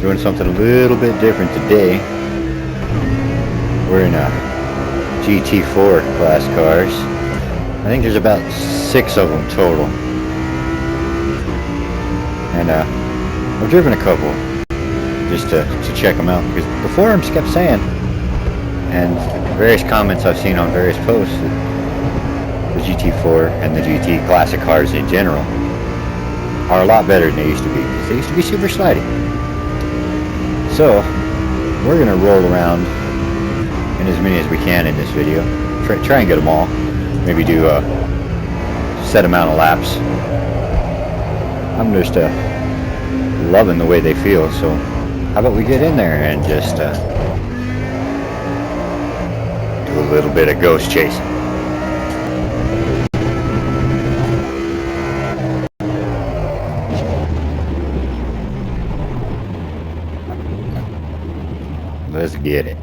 Doing something a little bit different today. We're in a GT4 class cars. I think there's about 6 of them total. And I've driven a couple just to check them out, because the forums kept saying, and various comments I've seen on various posts, that the GT4 and the GT classic cars in general are a lot better than they used to be, because they used to be super slidey. So we're gonna roll around in as many as we can in this video. Try and get them all. Maybe do a set amount of laps. I'm just loving the way they feel, so how about we get in there and just do a little bit of ghost chasing. Let's get it.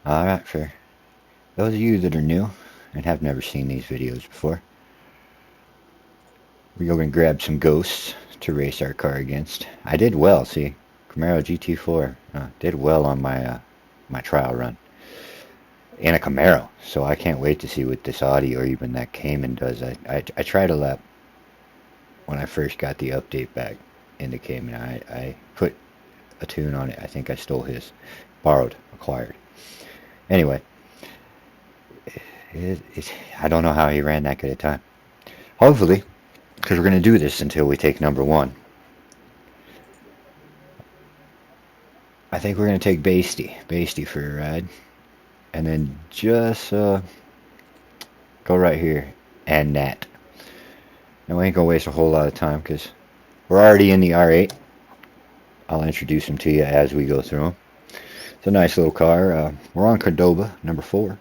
Alright, for those of you that are new and have never seen these videos before, we're going to grab some ghosts to race our car against. I did well, see, Camaro GT4 did well on my my trial run in a Camaro, so I can't wait to see what this Audi or even that Cayman does. I tried a lap when I first got the update back in the Cayman. I put a tune on it. I think I stole his, borrowed, acquired. Anyway, I don't know how he ran that good a time. Hopefully, because we're going to do this until we take number 1. I think we're going to take Basty for a ride, and then just go right here and Nat. And we ain't going to waste a whole lot of time, because we're already in the R8. I'll introduce them to you as we go through them. It's a nice little car. We're on Cordoba, number 4.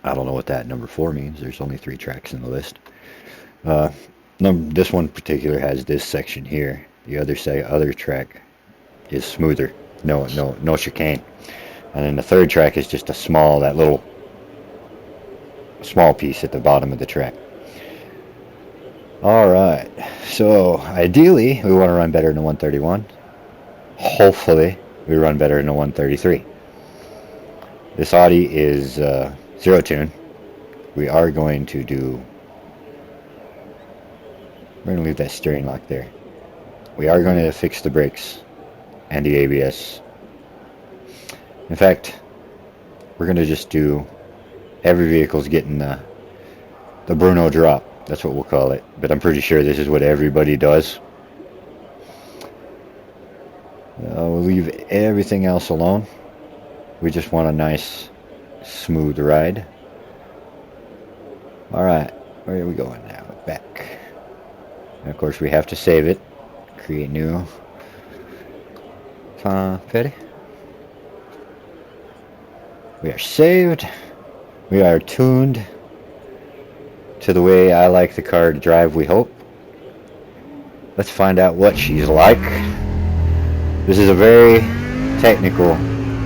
I don't know what that number 4 means. There's only 3 tracks in the list. This one in particular has this section here. The other track is smoother. No chicane. And then the third track is just a small piece at the bottom of the track. Alright, so ideally we want to run better than a 131. Hopefully we run better than a 133. This Audi is zero tune. We are going to do, we're going to leave that steering lock there. We are going to fix the brakes and the ABS. In fact, we're going to just do, every vehicle's getting the Bruno drop. That's what we'll call it. But I'm pretty sure this is what everybody does. We'll leave everything else alone. We just want a nice, smooth ride. Alright, where are we going now? Back. And of course we have to save it. Create new. Ready? We are saved. We are tuned to the way I like the car to drive, we hope. Let's find out what she's like. This is a very technical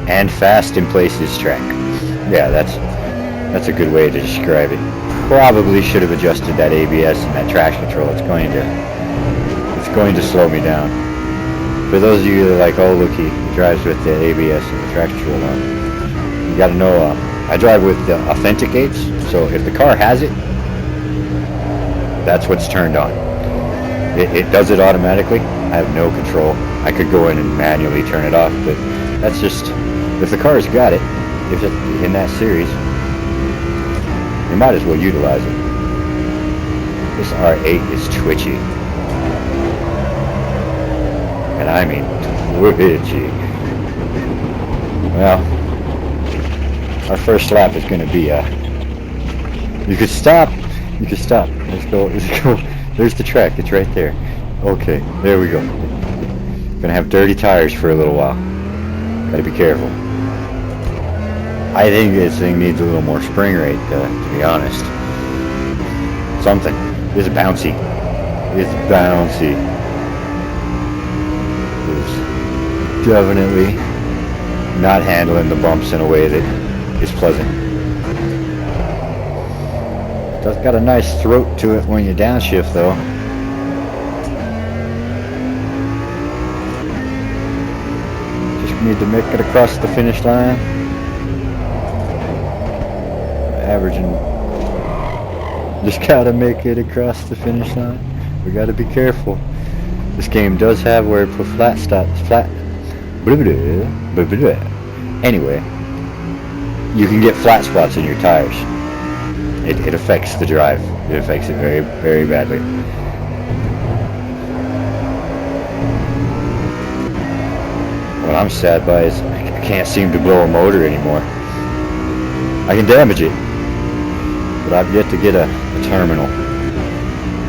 and fast in places track. Yeah, that's a good way to describe it. Probably should have adjusted that ABS and that traction control. It's going to slow me down. For those of you that are like, oh look, he drives with the ABS and the traction control on, you gotta know, I drive with the authentic gates, so if the car has it, that's what's turned on. It does it automatically. I have no control. I could go in and manually turn it off, but that's just, if the car's got it, if it's in that series, you might as well utilize it. This R8 is twitchy. And I mean twitchy. Well, our first lap is going to be you could stop. Let's go. There's the track. It's right there. Okay, there we go. Gonna have dirty tires for a little while. Gotta be careful. I think this thing needs a little more spring rate, to be honest. Something. It's bouncy. It's bouncy. It's definitely not handling the bumps in a way that is pleasant. It's got a nice throat to it when you downshift though. Need to make it across the finish line. Averaging. Just gotta make it across the finish line. We gotta be careful. This game does have where it put flat stops. Flat. Anyway, you can get flat spots in your tires. It affects the drive. It affects it very, very badly. What I'm sad by is I can't seem to blow a motor anymore. I can damage it, but I've yet to get a terminal.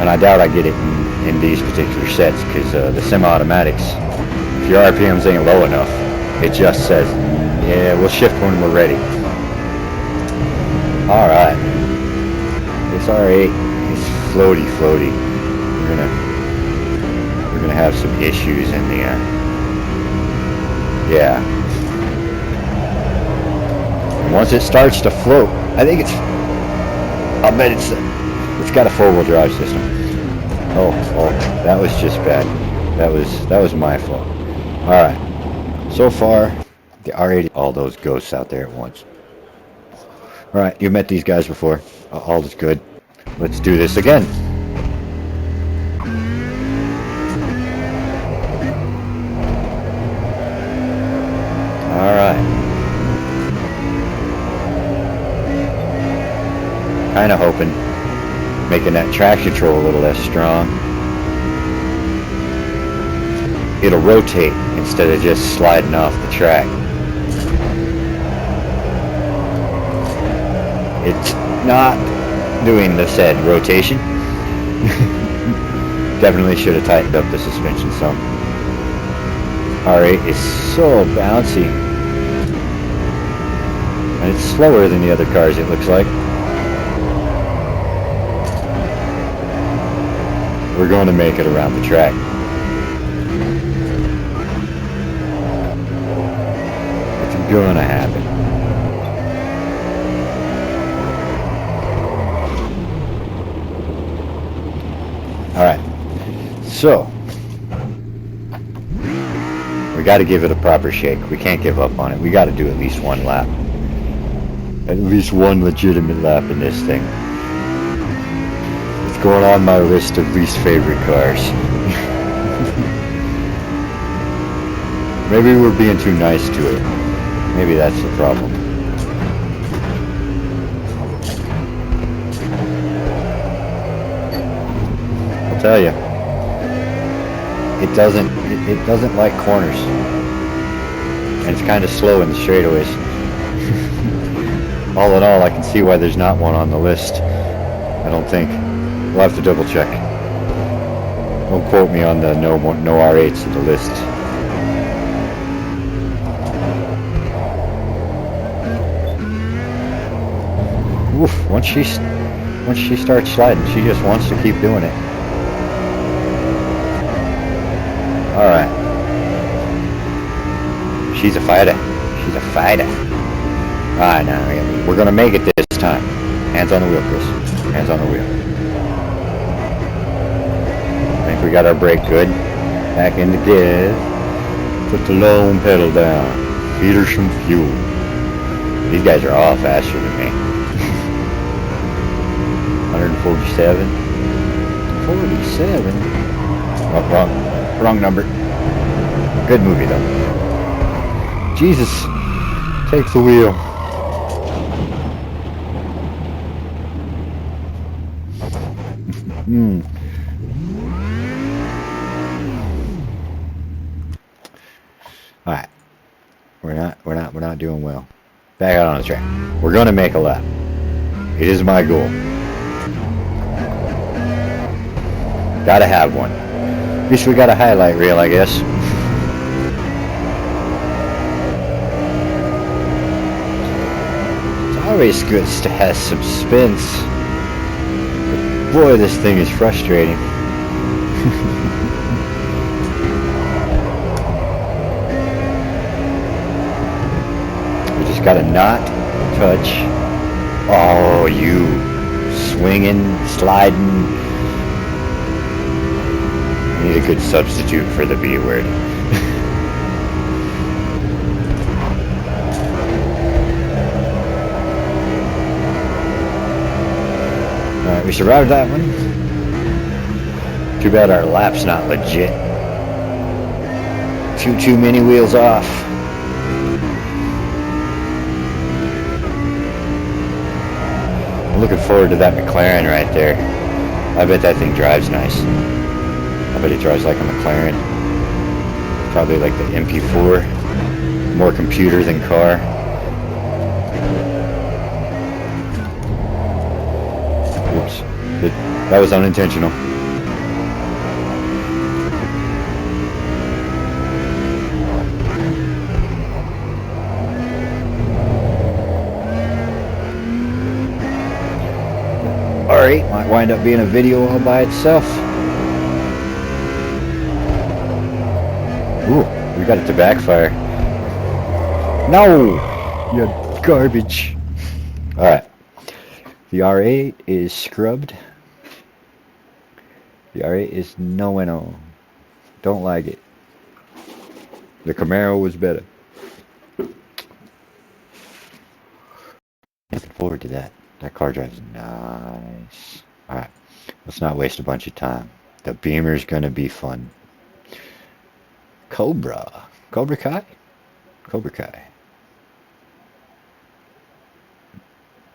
And I doubt I get it in these particular sets, because the semi-automatics, if your RPMs ain't low enough, it just says, yeah, we'll shift when we're ready. Alright. This R8 is floaty. We're gonna have some issues in the yeah. And once it starts to float, I think I'll bet it's got a four-wheel drive system. Oh, that was just bad. That was my fault. Alright. So far, the R80, all those ghosts out there at once. Alright, you've met these guys before. All is good. Let's do this again. Alright. Kinda hoping making that traction control a little less strong. It'll rotate instead of just sliding off the track. It's not doing the said rotation. Definitely should have tightened up the suspension some. R8 is so bouncy. And it's slower than the other cars, it looks like. We're going to make it around the track. It's going to happen. Alright, so we got to give it a proper shake. We can't give up on it. We got to do at least one lap. At least one legitimate lap in this thing. It's going on my list of least favorite cars. Maybe we're being too nice to it. Maybe that's the problem. Tell you, it doesn't like corners, and it's kind of slow in the straightaways. All in all, I can see why there's not one on the list. I don't think. We'll have to double check. Don't quote me on the no R8s of the list. Oof, once she starts sliding, she just wants to keep doing it. Alright. She's a fighter. She's a fighter. Alright, now we're gonna make it this time. Hands on the wheel, Chris. Hands on the wheel. I think we got our brake good. Back into gear. Put the lone pedal down. Feed her some fuel. These guys are all faster than me. 147. 47? Oh, wrong number. Good movie though. Jesus, take the wheel. All right, we're not doing well. Back out on the track. We're gonna make a lap. It is my goal. Gotta have one. At least we got a highlight reel, I guess. It's always good to have some suspense. But boy, this thing is frustrating. We just gotta not touch. Oh, you swinging, sliding. Need a good substitute for the B word. we survived that one. Too bad our lap's not legit. Too many wheels off. I'm looking forward to that McLaren right there. I bet that thing drives nice. I bet it drives like a McLaren. Probably like the MP4. More computer than car. Oops. That was unintentional. R8 might wind up being a video all by itself. Ooh, we got it to backfire. No! You garbage. Alright. The R8 is scrubbed. The R8 is no bueno. Don't like it. The Camaro was better. Looking forward to that. That car drives nice. Alright. Let's not waste a bunch of time. The Beamer's gonna be fun. Cobra. Cobra Kai? Cobra Kai.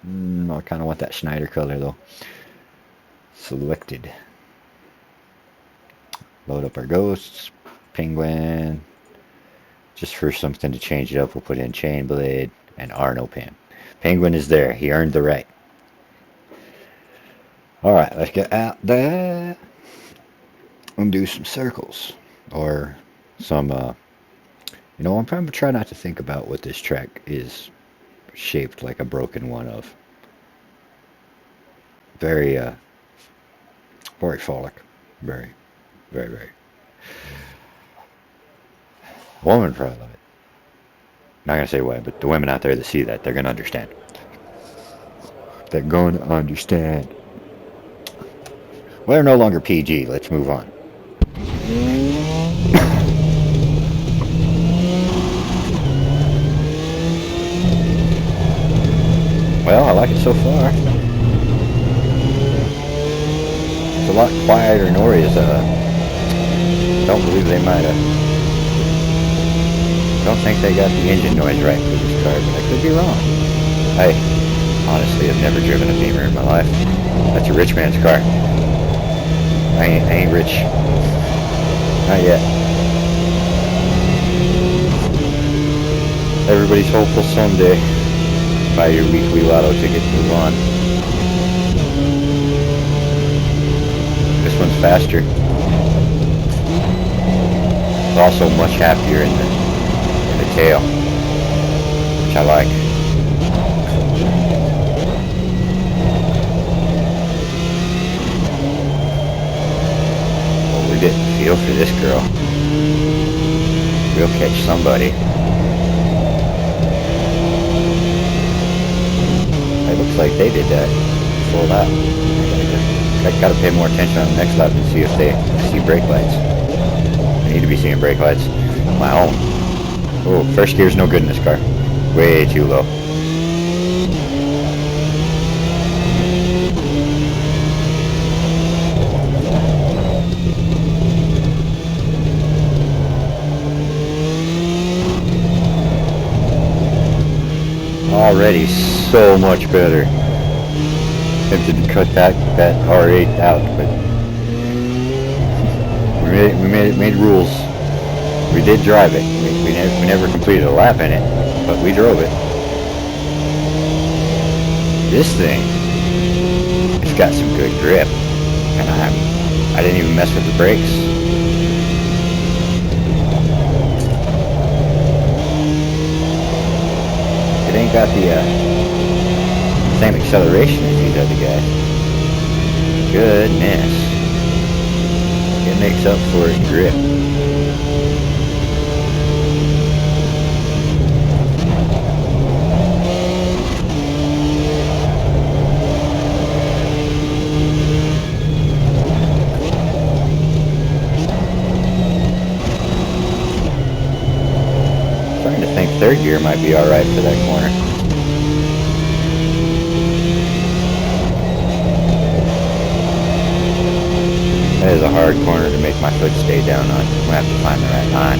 I kind of want that Schneider color though. Selected. Load up our ghosts. Penguin. Just for something to change it up, we'll put in chain blade and Arno pin. Penguin is there. He earned the right. Alright, let's get out there and do some circles. Or some, you know, I'm probably trying not to think about what this track is shaped like a broken one of. Very, very phallic. Very, very, very. Woman probably love it. Not gonna say why, but the women out there that see that, they're gonna understand. They're gonna understand. We're no longer PG. Let's move on. Well, I like it so far. It's a lot quieter than Ori's. Don't believe they might have. Don't think they got the engine noise right for this car, but I could be wrong. I honestly have never driven a Beamer in my life. That's a rich man's car. I ain't rich. Not yet. Everybody's hopeful someday. Buy your weekly lotto ticket and move on. This one's faster. It's also much happier in the tail, which I like. Well, we're getting a feel for this girl. We'll catch somebody. It looks like they did that full lap. I gotta pay more attention on the next lap and see if they see brake lights. I need to be seeing brake lights. My own. Oh, first gear's no good in this car. Way too low. Already so much better. Tempted to cut that R8 out, but we made rules. We did drive it. We never completed a lap in it, but we drove it. This thing, it's got some good grip, and I didn't even mess with the brakes. It ain't got the same acceleration as these other guys. Goodness, it makes up for its grip. Third gear might be alright for that corner. That is a hard corner to make my foot stay down on. I'm gonna have to find the right line.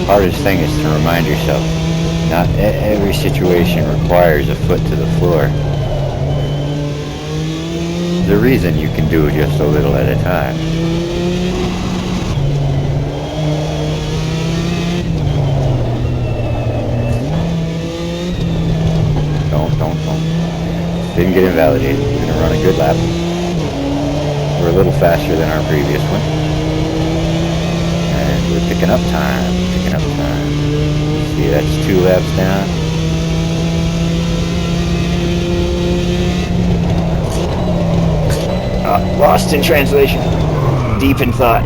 Hardest thing is to remind yourself, not every situation requires a foot to the floor. There's a reason you can do just a little at a time. Don't. Didn't get invalidated. We're gonna run a good lap. We're a little faster than our previous one. And we're picking up time. See, that's 2 laps down. Lost in translation. Deep in thought.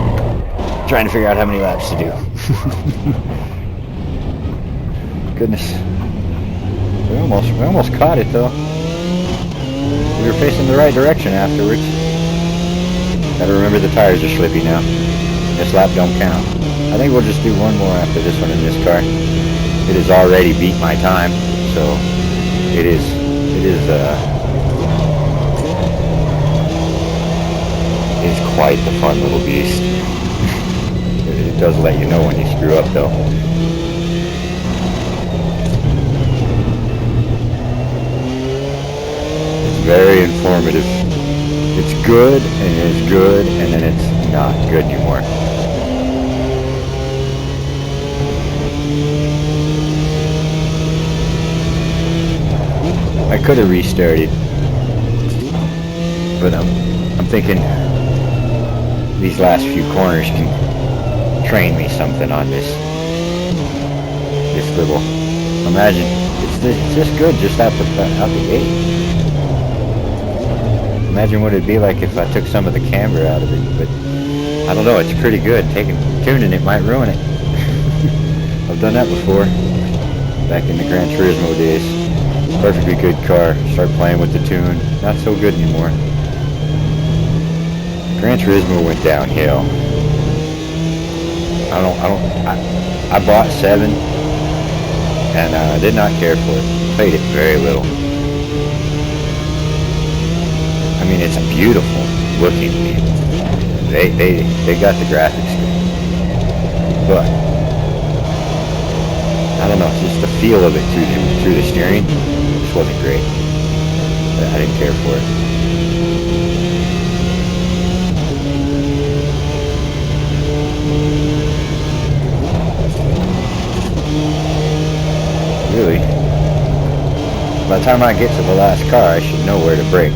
Trying to figure out how many laps to do. Goodness. We almost caught it though. We were facing the right direction afterwards. Gotta remember the tires are slippy now. This lap don't count. I think we'll just do one more after this one in this car. It has already beat my time, so it's quite the fun little beast. It does let you know when you screw up though. It's very informative. It's good, and it's good, and then it's not good anymore. I could have restarted, but I'm thinking these last few corners can train me something on this little. Imagine it's this good just out the gate. Imagine what it'd be like if I took some of the camber out of it, but I don't know. It's pretty good. Tuning it might ruin it. I've done that before, back in the Gran Turismo days. Perfectly good car. Start playing with the tune. Not so good anymore. Gran Turismo went downhill. I bought 7 and I did not care for it. Played it very little. I mean, it's a beautiful looking game. They got the graphics good. But I don't know, just the feel of it through the steering just wasn't great. I didn't care for it. Really, by the time I get to the last car, I should know where to brake.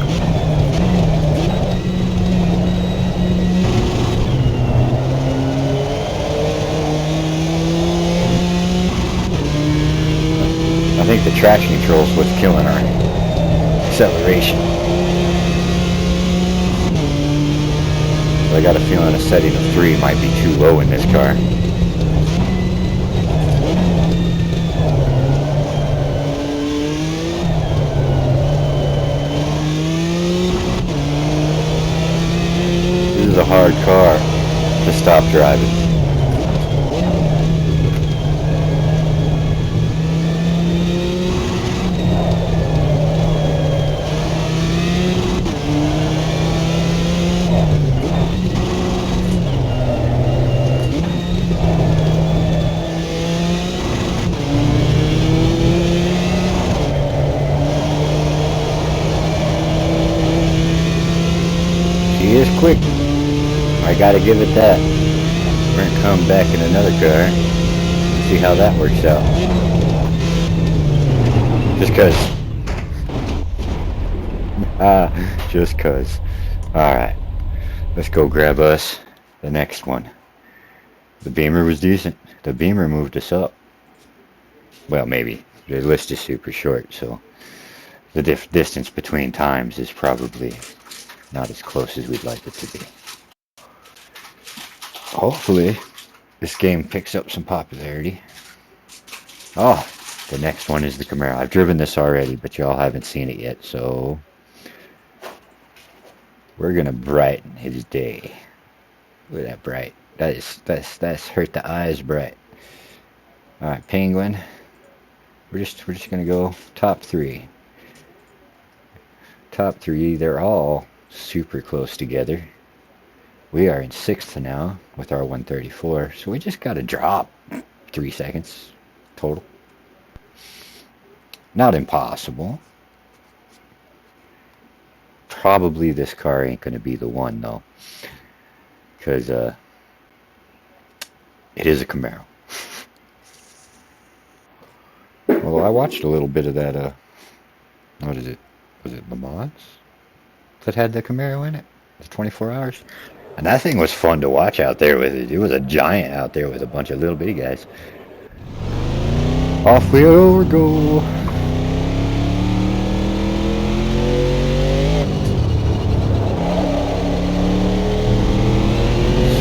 I think the traction control is what's killing our acceleration. But I got a feeling a setting of 3 might be too low in this car. This is a hard car to stop driving. She is quick. I gotta give it that. We're gonna come back in another car and see how that works out. Just cause. Just cause. Alright. Let's go grab us the next one. The Beamer was decent. The Beamer moved us up. Well, maybe. The list is super short, so the distance between times is probably not as close as we'd like it to be. Hopefully, this game picks up some popularity. Oh, the next one is the Camaro. I've driven this already, but y'all haven't seen it yet, so we're gonna brighten his day. Look at that bright That's hurt the eyes bright. All right, Penguin. We're just gonna go top three. Top three. They're all super close together. We are in sixth now with our 134, so we just got to drop 3 seconds total. Not impossible. Probably this car ain't gonna be the one though, because it is a Camaro. Well, I watched a little bit of that. What is it? Was it Le Mans that had the Camaro in it? The 24 hours. And that thing was fun to watch out there with it. It was a giant out there with a bunch of little bitty guys. Off we go.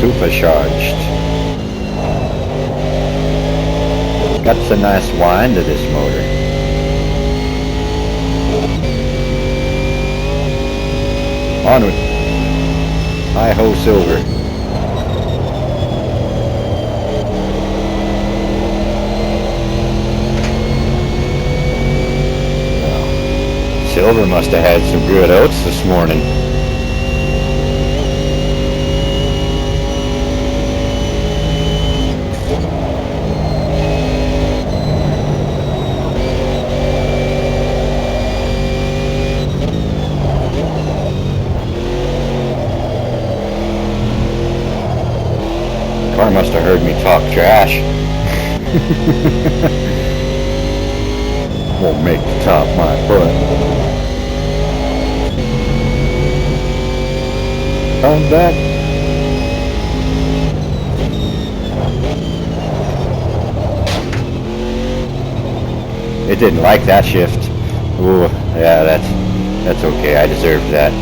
Supercharged. Got some nice whine to this motor. Onward. Hi-ho silver. Silver must have had some good oats this morning. Car must have heard me talk trash. Won't make the top my butt. Come back. It didn't like that shift. Ooh, yeah, that's okay. I deserved that.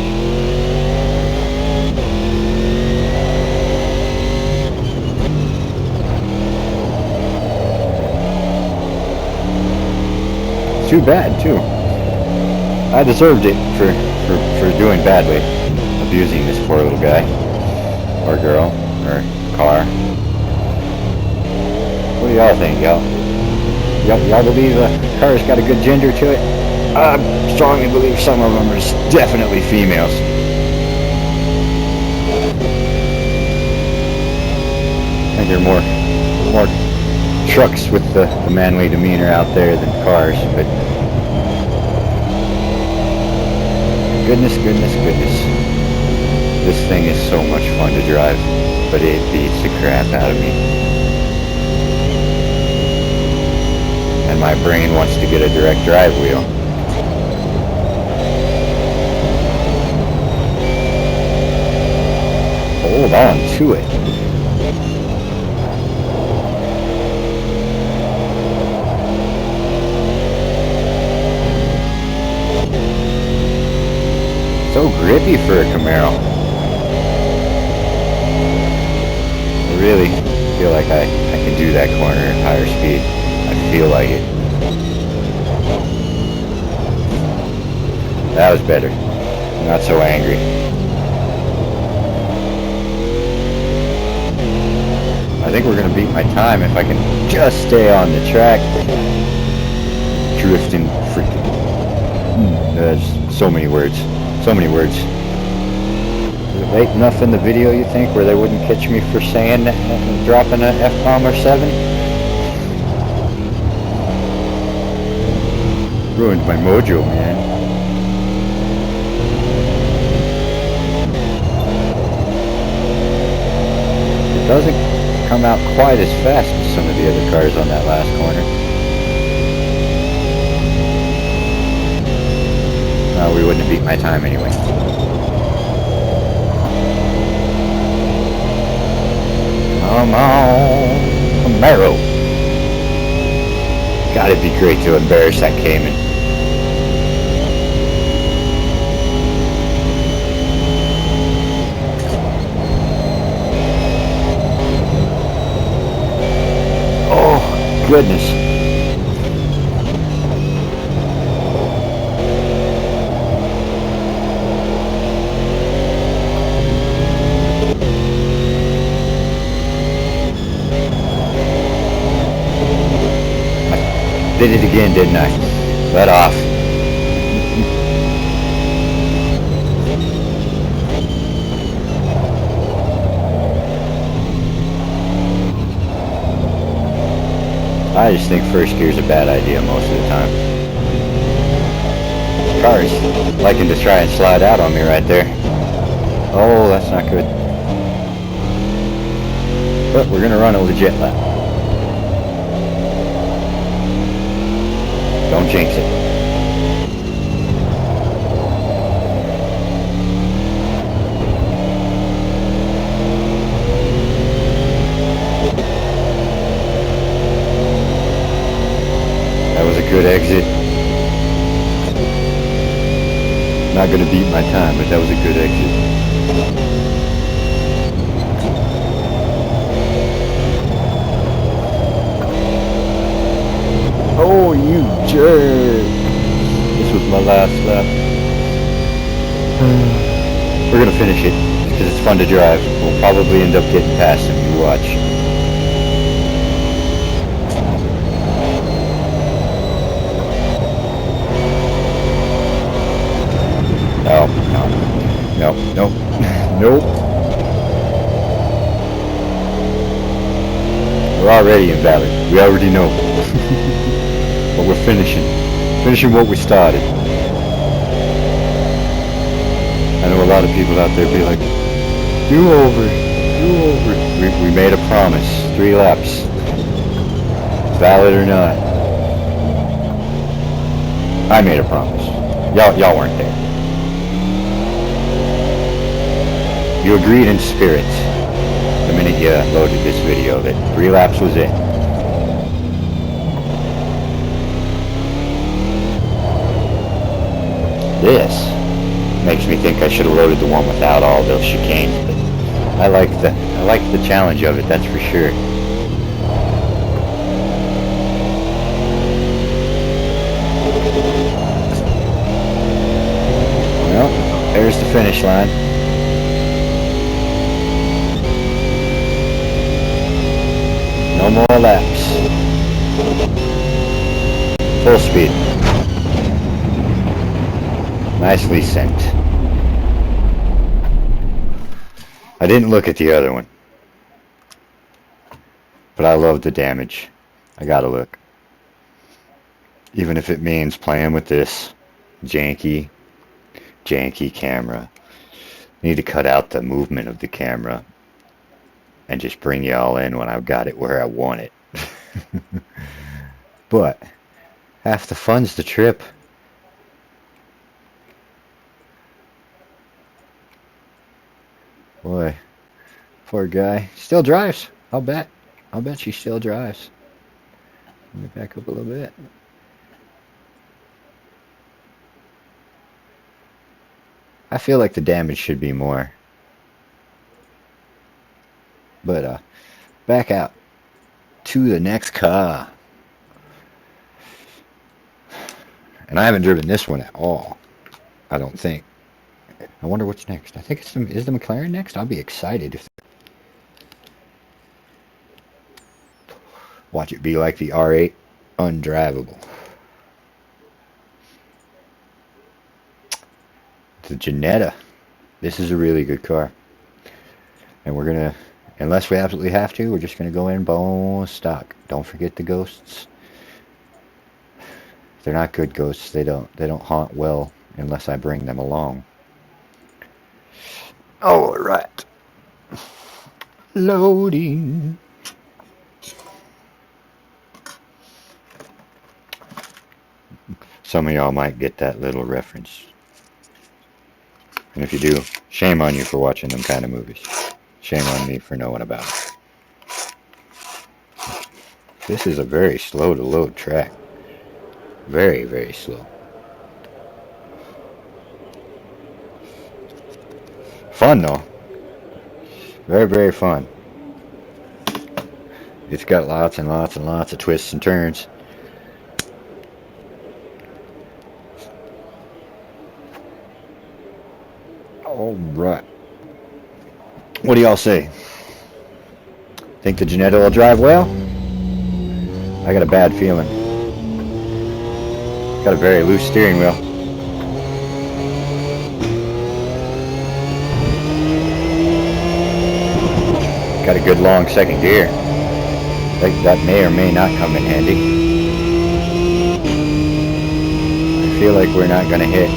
Too bad too. I deserved it for doing badly, abusing this poor little guy or girl or car. What do y'all think, y'all? Y'all believe the car's got a good gender to it? I strongly believe some of them are definitely females. I think there are more trucks with the manly demeanor out there than cars, but goodness. This thing is so much fun to drive, but it beats the crap out of me. And my brain wants to get a direct drive wheel. Hold on to it. So grippy for a Camaro. I really feel like I can do that corner at higher speed. I feel like it. That was better. I'm not so angry. I think we're going to beat my time if I can just stay on the track. Drifting freaking. There's so many words. So many words. Is it late enough in the video, you think, where they wouldn't catch me for saying that, dropping an F-bomb or 7? Ruined my mojo, man. It doesn't come out quite as fast as some of the other cars on that last corner. No, we wouldn't have beat my time anyway. Come on, Camaro. God, it'd be great to embarrass that Cayman. Oh, goodness. Did it again, didn't I? Let off. I just think first gear's a bad idea most of the time. Cars liking to try and slide out on me right there. Oh, that's not good. But we're gonna run a legit lap. Don't jinx it. That was a good exit. Not gonna beat my time, but that was a good exit. Oh, you jerk! This was my last lap. We're gonna finish it because it's fun to drive. We'll probably end up getting past him. You watch. Oh, no, no, nope. We're already invalid. We already know. But we're finishing what we started. I know a lot of people out there be like, do over. We made a promise, 3 laps, valid or not. I made a promise. Y'all weren't there. You agreed in spirit the minute you loaded this video that 3 laps was it. This makes me think I should have loaded the one without all those chicanes, but I like the challenge of it, that's for sure. Well, there's the finish line. No more laps. Full speed. Nicely sent. I didn't look at the other one, but I love the damage. I gotta look. Even if it means playing with this janky camera. Need to cut out the movement of the camera and just bring you all in when I've got it where I want it. But half the fun's the trip. Boy, poor guy. Still drives. I'll bet she still drives. Let me back up a little bit. I feel like the damage should be more. But back out to the next car. And I haven't driven this one at all, I don't think. I wonder what's next. I think is the McLaren next? I'll be excited if... Watch it be like the R8, undrivable. The Jannetta. This is a really good car. And we're gonna, unless we absolutely have to, we're just gonna go in bone stock. Don't forget the ghosts. They're not good ghosts. They don't haunt well unless I bring them along. All right. Loading. Some of y'all might get that little reference. And if you do, shame on you for watching them kind of movies. Shame on me for knowing about it. This is a very slow to load track. Very, very slow. Fun though. Very, very fun. It's got lots and lots and lots of twists and turns. Alright. What do y'all say? Think the Jannetta will drive well? I got a bad feeling. got a very loose steering wheel. Got a good long second gear. That may or may not come in handy. I feel like we're not going to hit.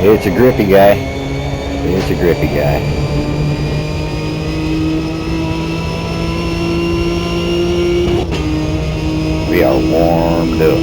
It's a grippy guy. It's a grippy guy. We are warmed up.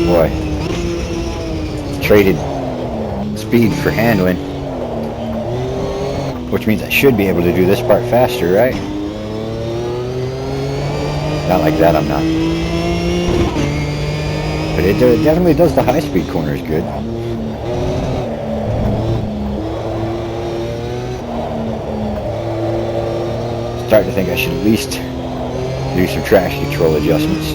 Boy, traded speed for handling, which means I should be able to do this part faster, right? Not like that, I'm not. But it definitely does the high-speed corners good. Starting to think I should at least do some traction control adjustments.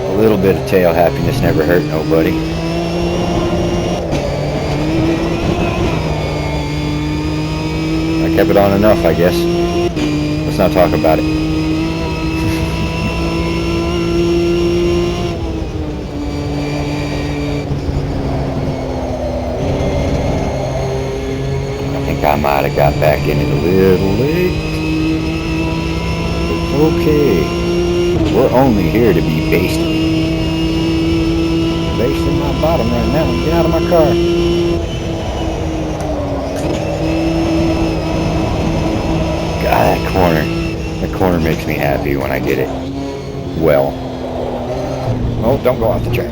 A little bit of tail happiness never hurt nobody. I kept it on enough, I guess. Let's not talk about it. I think I might have got back in it a little late. It's okay. We're only here to be basted. Basting my bottom right now. Get out of my car. God, that corner. That corner makes me happy when I get it. Well. Oh, don't go off the track.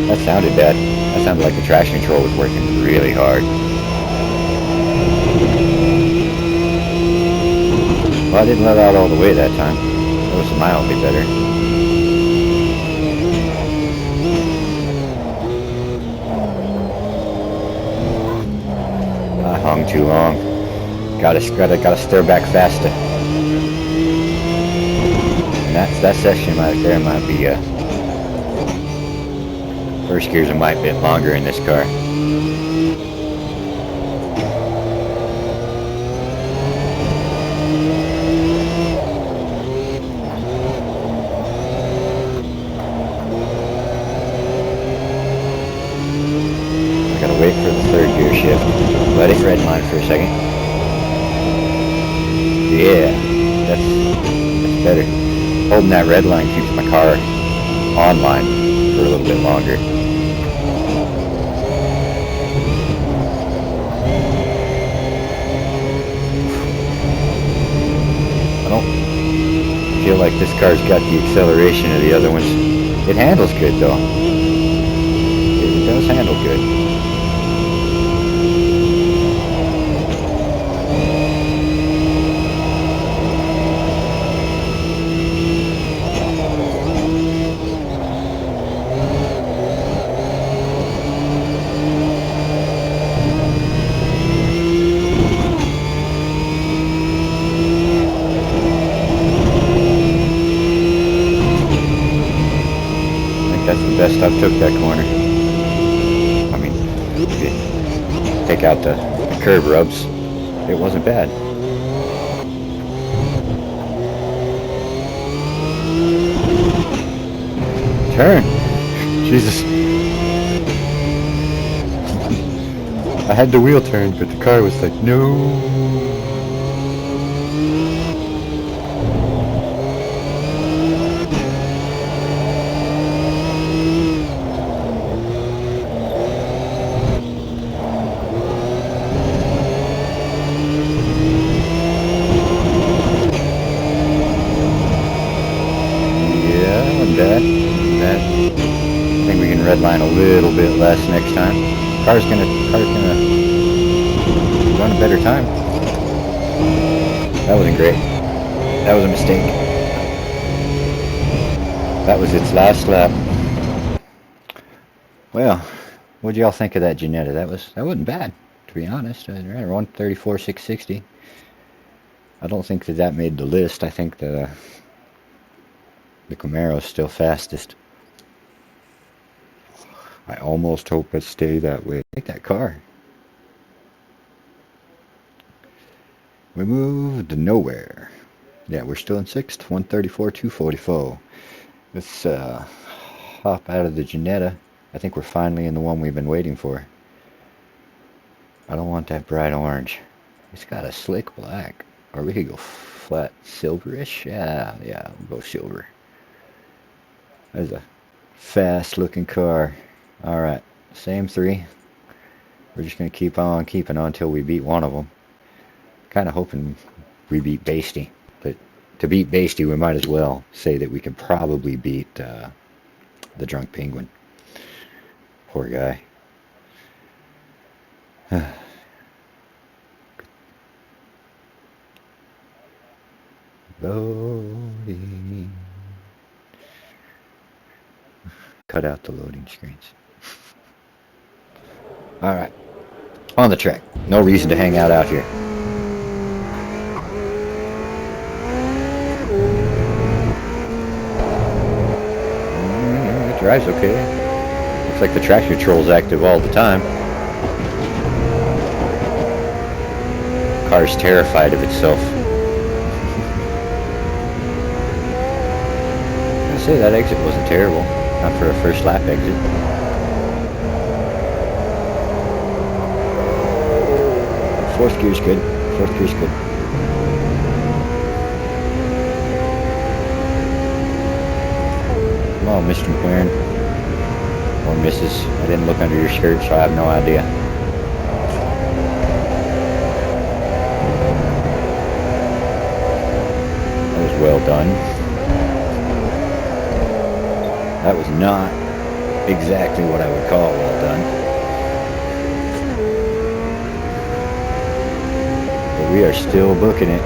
That sounded bad. That sounded like the traction control was working really hard. Well, I didn't let out all the way that time. It was mildly better. I hung too long. Gotta stir back faster. And that section right there might be first gears might be a bit longer in this car. I gotta wait for the third gear shift. Let it redline for a second. Yeah, that's better. Holding that red line keeps my car online for a little bit longer. I don't feel like this car's got the acceleration of the other ones. It handles good though. It does handle good. That's the best I've took that corner. I mean, if you take out the curb rubs, it wasn't bad. Turn! Jesus. I had the wheel turned, but the car was like, no. That think we can redline a little bit less next time. Car's gonna run a better time. That wasn't great. That was a mistake. That was its last lap. Well, what'd y'all think of that Ginetta? That wasn't bad, to be honest. Ran 134.660. I don't think that made the list. I think the Camaro's still fastest. I almost hope it stay that way. Take that car. We moved to nowhere. Yeah, we're still in 6th. 134.244. Let's hop out of the Ginetta. I think we're finally in the one we've been waiting for. I don't want that bright orange. It's got a slick black. Or we could go flat silverish. Yeah, we'll go silver. There's a fast looking car. Alright, same three. We're just going to keep on keeping on until we beat one of them. Kind of hoping we beat Basty. But to beat Basty, we might as well say that we can probably beat the Drunk Penguin. Poor guy. Loading. Cut out the loading screens. Alright. On the track. No reason to hang out here. It drives okay. Looks like the traction control's active all the time. Car's terrified of itself. I'd say that exit wasn't terrible. Not for a first lap exit. Fourth gear's good. Fourth gear's good. Come on, Mr. McLaren. Or Mrs. I didn't look under your skirt, so I have no idea. That was well done. That was not exactly what I would call well done. But we are still booking it.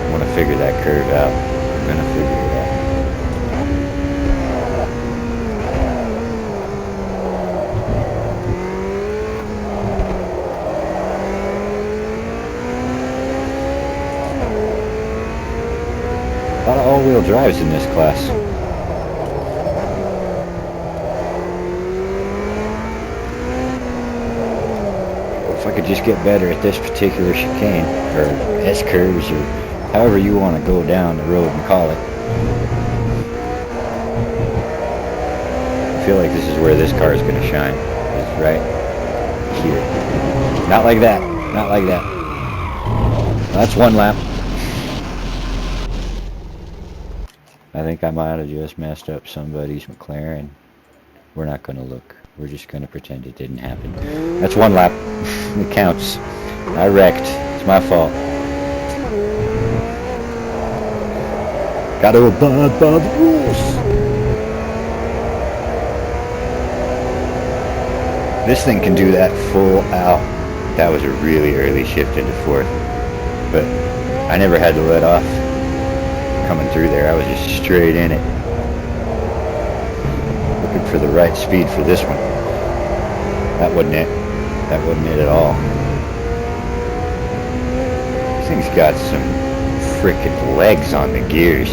I want to figure that curve out. I'm going to figure it out. A lot of all-wheel drives in this class. If I could just get better at this particular chicane, or S-curves, or however you want to go down the road and call it. I feel like this is where this car is going to shine. It's right here. Not like that. Not like that. That's one lap. I think I might have just messed up somebody's McLaren. We're not going to look. We're just going to pretend it didn't happen. That's one lap. It counts. I wrecked. It's my fault. Got to abide by the rules. This thing can do that full out. That was a really early shift into fourth. But I never had to let off coming through there. I was just straight in it. Looking for the right speed for this one. That wasn't it. That wasn't it at all. This thing's got some frickin' legs on the gears.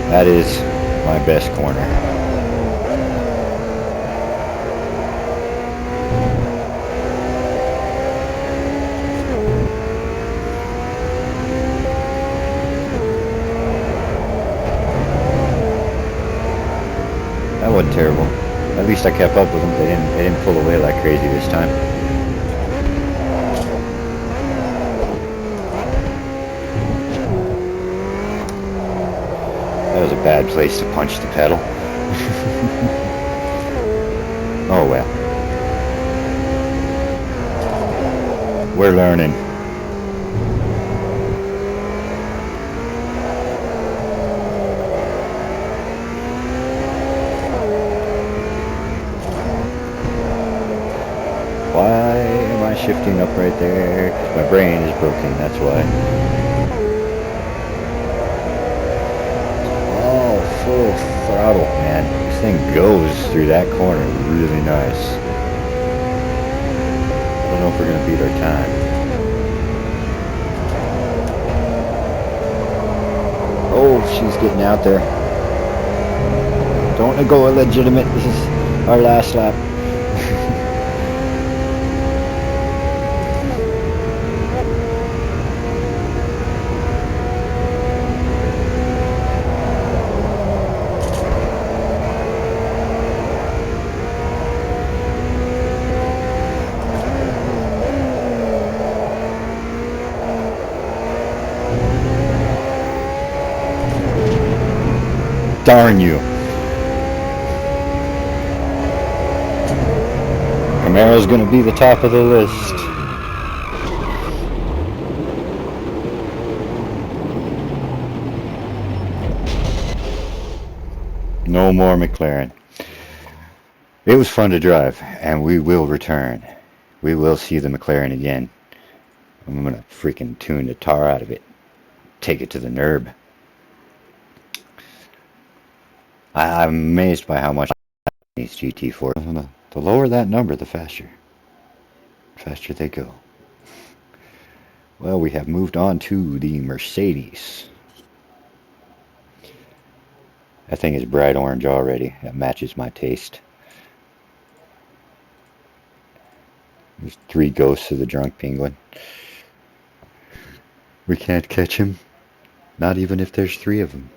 That is my best corner. That wasn't terrible. At least I kept up with them. They didn't pull away like crazy this time. That was a bad place to punch the pedal. Oh well. We're learning. Why am I shifting up right there? 'Cause my brain is broken, that's why. Oh, full throttle, man. This thing goes through that corner really nice. I don't know if we're going to beat our time. Oh, she's getting out there. Don't go illegitimate. This is our last lap. Darn you. Camaro's going to be the top of the list. No more McLaren. It was fun to drive, and we will return. We will see the McLaren again. I'm going to freaking tune the tar out of it. Take it to the NURB. I'm amazed by how much these GT4. The lower that number, the faster they go. Well, we have moved on to the Mercedes. That thing is bright orange already. That matches my taste. There's 3 ghosts of the drunk penguin. We can't catch him. Not even if there's 3 of them.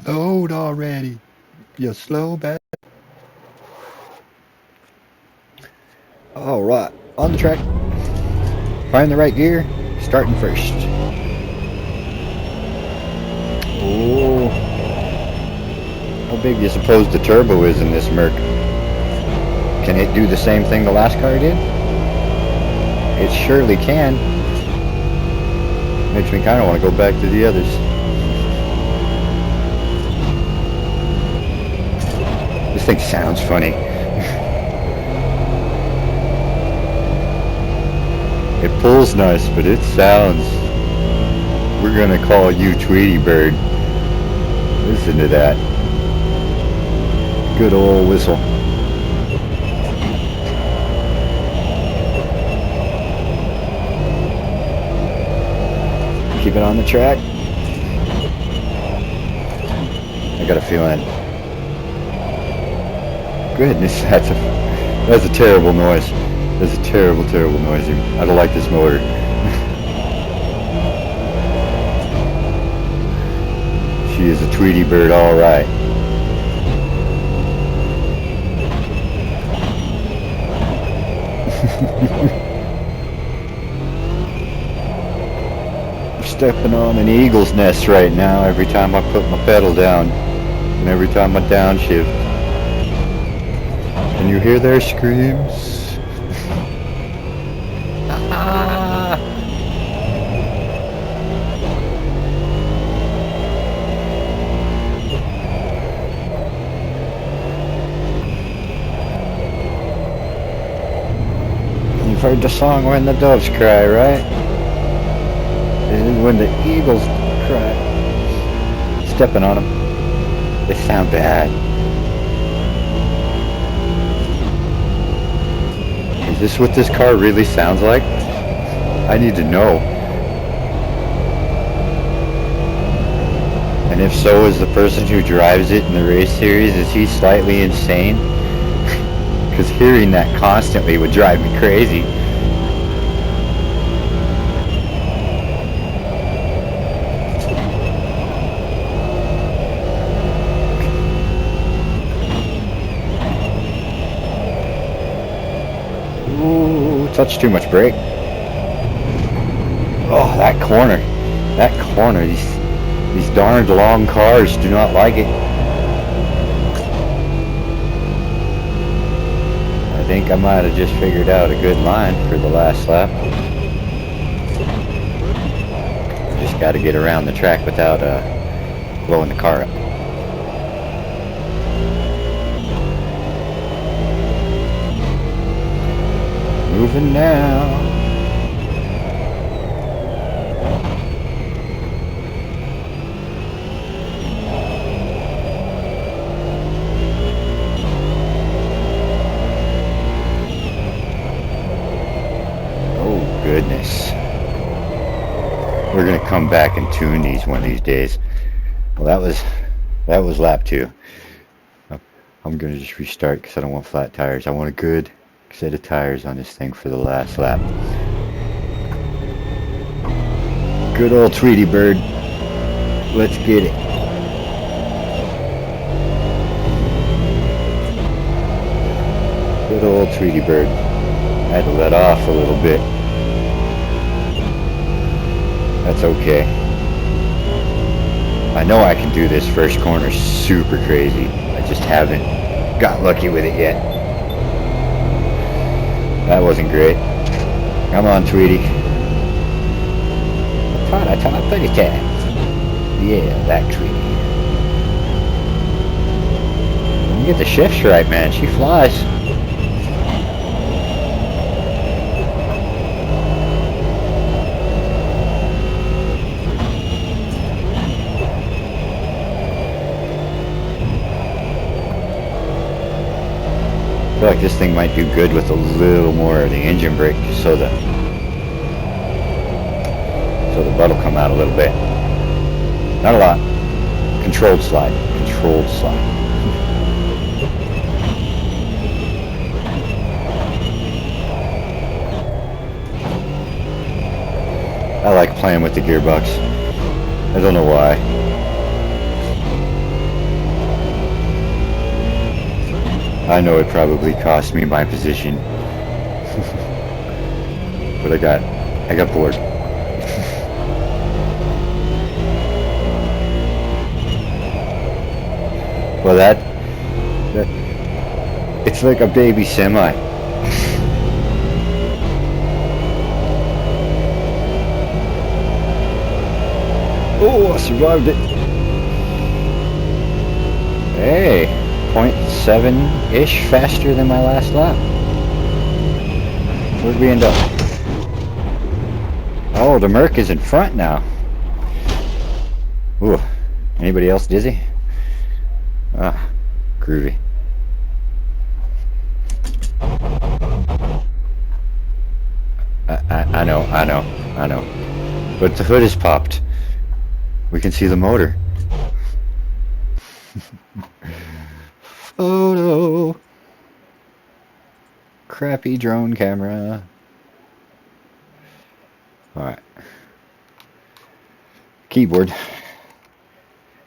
Load already, you slow bat. Alright, on the track. Find the right gear, starting first. Oh, how big do you suppose the turbo is in this Merc? Can it do the same thing the last car did? It surely can. Makes me kind of want to go back to the others. This thing sounds funny. It pulls nice, but it sounds... We're gonna call you Tweety Bird. Listen to that. Good old whistle. Keep it on the track. I got a feeling... Goodness, that's a terrible noise. That's a terrible noise. I don't like this motor. She is a Tweety Bird, all right. I'm stepping on an eagle's nest right now every time I put my pedal down and every time I downshift. Can you hear their screams? You've heard the song When the Doves Cry, right? This is when the eagles cry. Stepping on them. They sound bad. Is this what this car really sounds like? I need to know. And if so, is the person who drives it in the race series, is he slightly insane? Because hearing that constantly would drive me crazy. Ooh, touch too much brake. Oh, that corner. That corner. These darned long cars do not like it. I think I might have just figured out a good line for the last lap. Just got to get around the track without blowing the car up. Moving now. Oh goodness. We're gonna come back and tune these one of these days. Well, that was lap 2. I'm gonna just restart because I don't want flat tires. I want a good set of tires on this thing for the last lap. Good old Tweety Bird. Let's get it. Good old Tweety Bird. I had to let off a little bit. That's okay. I know I can do this first corner super crazy. I just haven't got lucky with it yet. That wasn't great. Come on, Tweety. I thought pretty cat. Yeah, that Tweety. You get the shifts right, man. She flies. I feel like this thing might do good with a little more of the engine brake, just so the butt will come out a little bit. Not a lot. Controlled slide. Controlled slide. I like playing with the gearbox. I don't know why. I know it probably cost me my position. But I got bored. Well, that it's like a baby semi. Oh, I survived it. Hey, 0.7-ish faster than my last lap. Where'd we end up? Oh, the Merc is in front now. Ooh, anybody else dizzy? Ah, groovy. I know. But the hood is popped. We can see the motor. Photo. Crappy drone camera. Alright. Keyboard.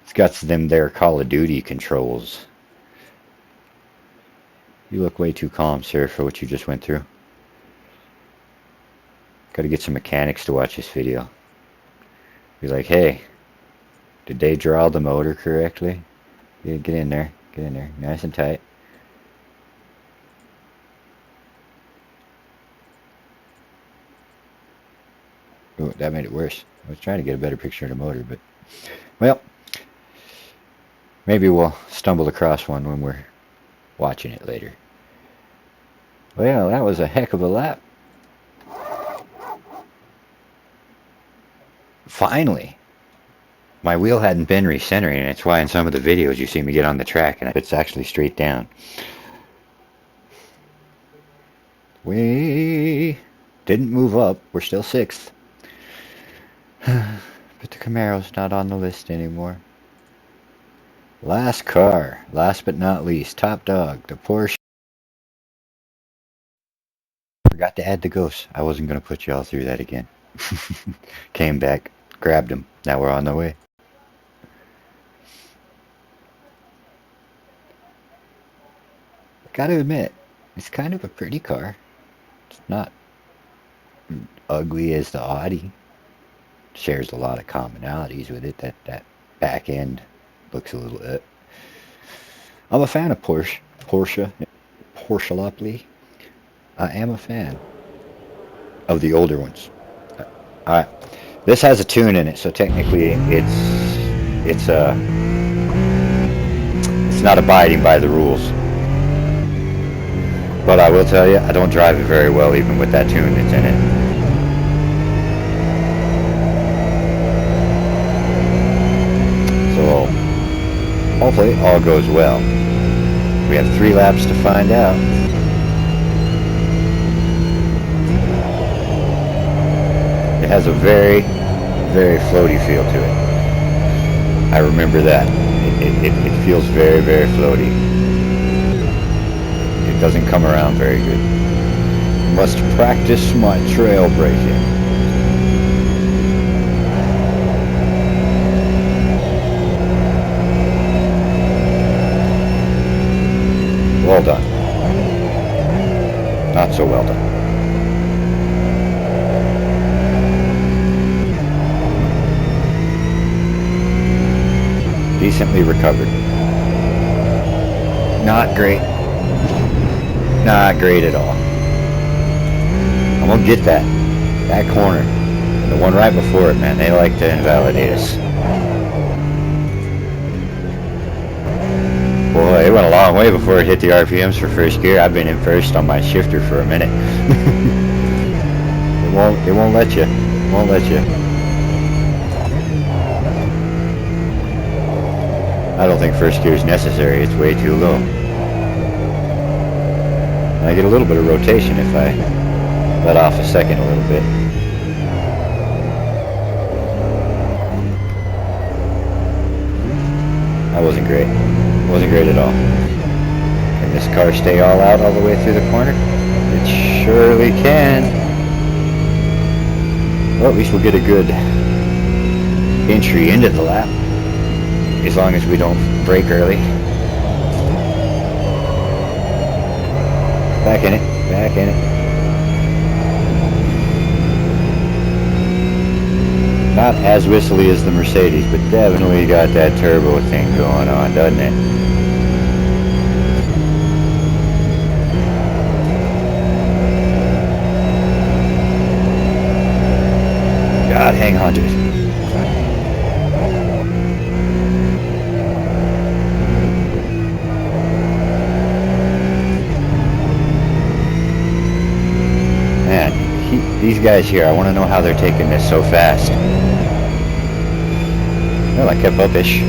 It's got them there Call of Duty controls. You look way too calm, sir, for what you just went through. Gotta get some mechanics to watch this video. Be like, hey, did they draw the motor correctly? Yeah, get in there. Get in there. Nice and tight. Oh, that made it worse. I was trying to get a better picture of the motor, but... Well, maybe we'll stumble across one when we're watching it later. Well, that was a heck of a lap. Finally! My wheel hadn't been recentering, and it's why in some of the videos you see me get on the track and it's actually straight down. We didn't move up. We're still 6th. But the Camaro's not on the list anymore. Last car. Last but not least. Top dog. The Porsche. Forgot to add the ghosts. I wasn't going to put you all through that again. Came back. Grabbed him. Now we're on the way. Gotta admit, it's kind of a pretty car. It's not ugly as the Audi. Shares a lot of commonalities with it. That back end looks a little. I'm a fan of Porsche. I am a fan of the older ones. All right, this has a tune in it, so technically it's not abiding by the rules. But I will tell you, I don't drive it very well, even with that tune that's in it. So hopefully all goes well. We have 3 laps to find out. It has a very, very floaty feel to it. I remember that. It feels very, very floaty. It doesn't come around very good. Must practice my trail braking. Well done. Not so well done. Decently recovered. Not great. Not great at all. I'm gonna get that corner. And the one right before it, man, they like to invalidate us. Boy, it went a long way before it hit the RPMs for first gear. I've been in first on my shifter for a minute. It won't let you. It won't let you. I don't think first gear is necessary. It's way too low. I get a little bit of rotation if I let off a second a little bit. That wasn't great. Wasn't great at all. Can this car stay all out all the way through the corner? It surely can. Well, at least we'll get a good entry into the lap. As long as we don't brake early. Back in it. Back in it. Not as whistly as the Mercedes, but definitely got that turbo thing going on, doesn't it? God, hang on to it. These guys here, I want to know how they're taking this so fast. They're like kept up-ish.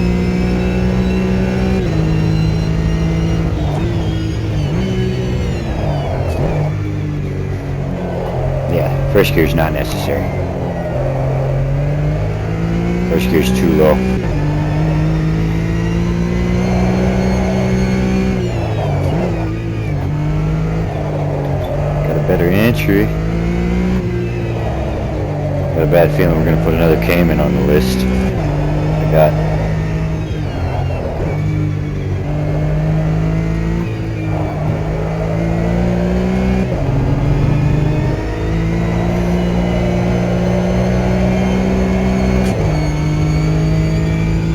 Yeah, first gear's not necessary. First gear's too low. Got a better entry. Got a bad feeling we're going to put another Cayman on the list. I got.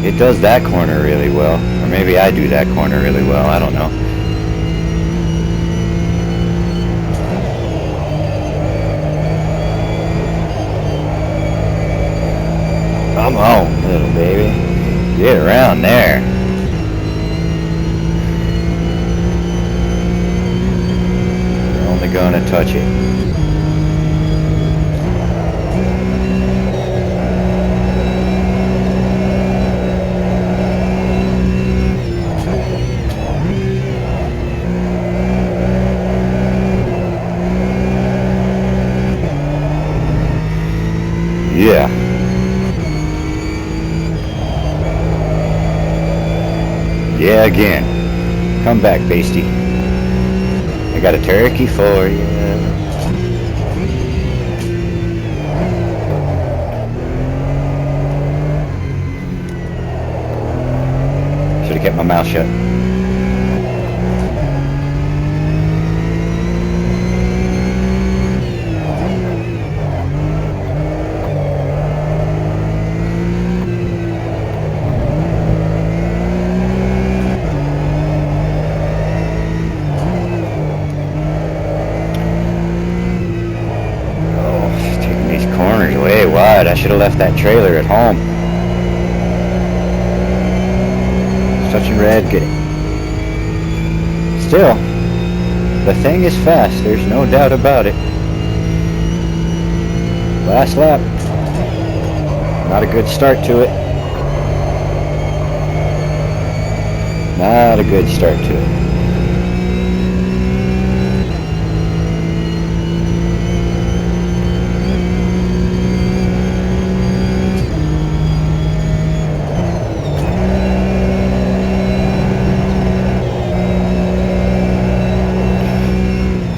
It does that corner really well. Or maybe I do that corner really well. I don't know. Come on, little baby. Get around there. We're only gonna touch it. Yeah. Yeah, again. Come back, Pasty. I got a turkey for you. Should have kept my mouth shut. should have left that trailer at home. Touching red, get it. Still, the thing is fast, there's no doubt about it. Last lap. Not a good start to it. Not a good start to it.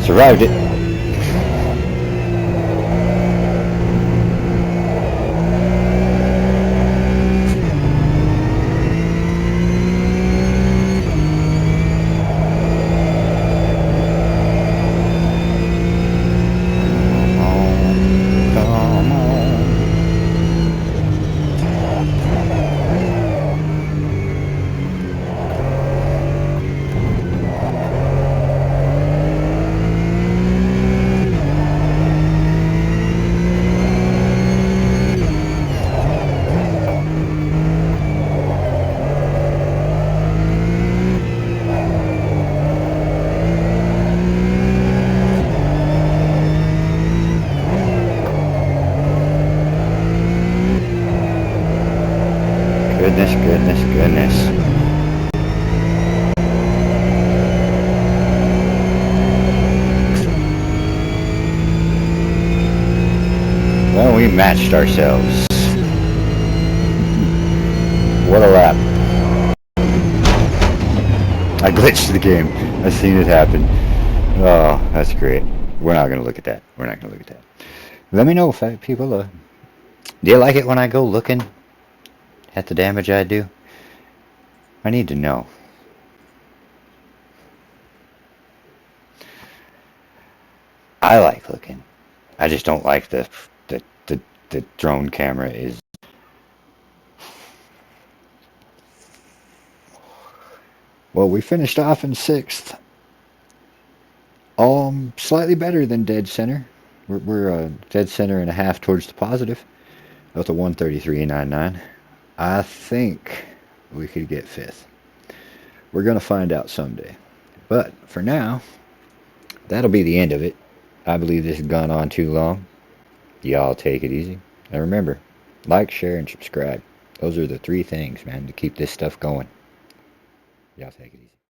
Survived it. Goodness, goodness, goodness. Well, we matched ourselves. What a lap. I glitched the game. I seen it happen. Oh, that's great. We're not going to look at that. We're not going to look at that. Let me know, if people, do you like it when I go looking at the damage I do? I need to know. I like looking. I just don't like the drone camera is. Well, we finished off in 6th. Slightly better than dead center. We're dead center and a half towards the positive. With a 133.99. I think we could get 5th. We're going to find out someday. But for now, that'll be the end of it. I believe this has gone on too long. Y'all take it easy. And remember, like, share, and subscribe. Those are the 3 things, man, to keep this stuff going. Y'all take it easy.